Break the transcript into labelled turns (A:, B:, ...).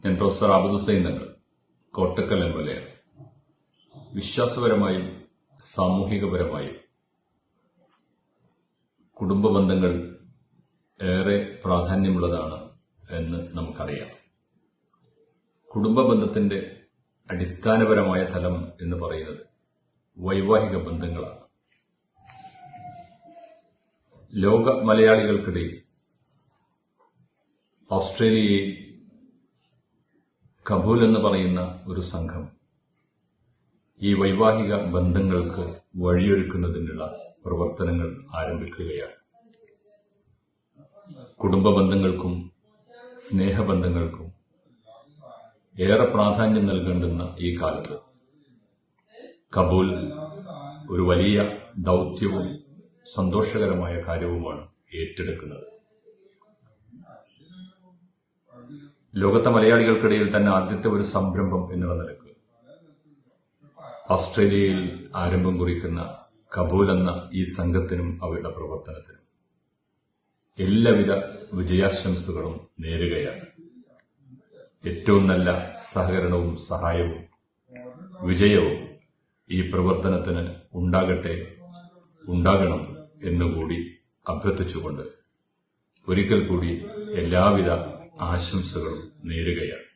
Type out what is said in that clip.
A: ഞാൻ professor Abid Hussain Thangal, Kottakkal MLA. വിശ്വാസപരമായും സാമൂഹികപരമായും കുടുംബ ബന്ധങ്ങൾ ഏറെ പ്രാധാന്യമുള്ളതാണ് എന്ന് നമുക്കറിയാം. കുടുംബ ബന്ധത്തിന്റെ അടിസ്ഥാനപരമായ തലം എന്ന് പറയുന്നത് വൈവാഹിക ബന്ധങ്ങളാണ്. ലോക മലയാളികൾക്കിടയിൽ ഓസ്ട്രേലിയയിൽ കബൂൽ എന്ന് പറയുന്ന ഒരു സംഘം ഈ വൈവാഹിക ബന്ധങ്ങൾക്ക് വഴിയൊരുക്കുന്നതിനുള്ള പ്രവർത്തനങ്ങൾ ആരംഭിക്കുകയാണ്. കുടുംബ ബന്ധങ്ങൾക്കും സ്നേഹബന്ധങ്ങൾക്കും ഏറെ പ്രാധാന്യം നൽകേണ്ടുന്ന ഈ കാലത്ത് കബൂൽ ഒരു വലിയ ദൌത്യവും സന്തോഷകരമായ കാര്യവുമാണ് ഏറ്റെടുക്കുന്നത്. ലോകത്തെ മലയാളികൾക്കിടയിൽ തന്നെ ആദ്യത്തെ ഒരു സംരംഭം എന്നുള്ള നിലക്ക് ഓസ്ട്രേലിയയിൽ ആരംഭം കുറിക്കുന്ന കബൂൽ എന്ന ഈ സംഘത്തിനും അവരുടെ പ്രവർത്തനത്തിനും എല്ലാവിധ വിജയാശംസകളും നേരുകയാണ്. ഏറ്റവും നല്ല സഹകരണവും സഹായവും വിജയവും ഈ പ്രവർത്തനത്തിന് ഉണ്ടാകണം എന്നുകൂടി അഭ്യർത്ഥിച്ചുകൊണ്ട് ഒരിക്കൽ കൂടി എല്ലാവിധ ആശംസകളും നേരുകയാണ്.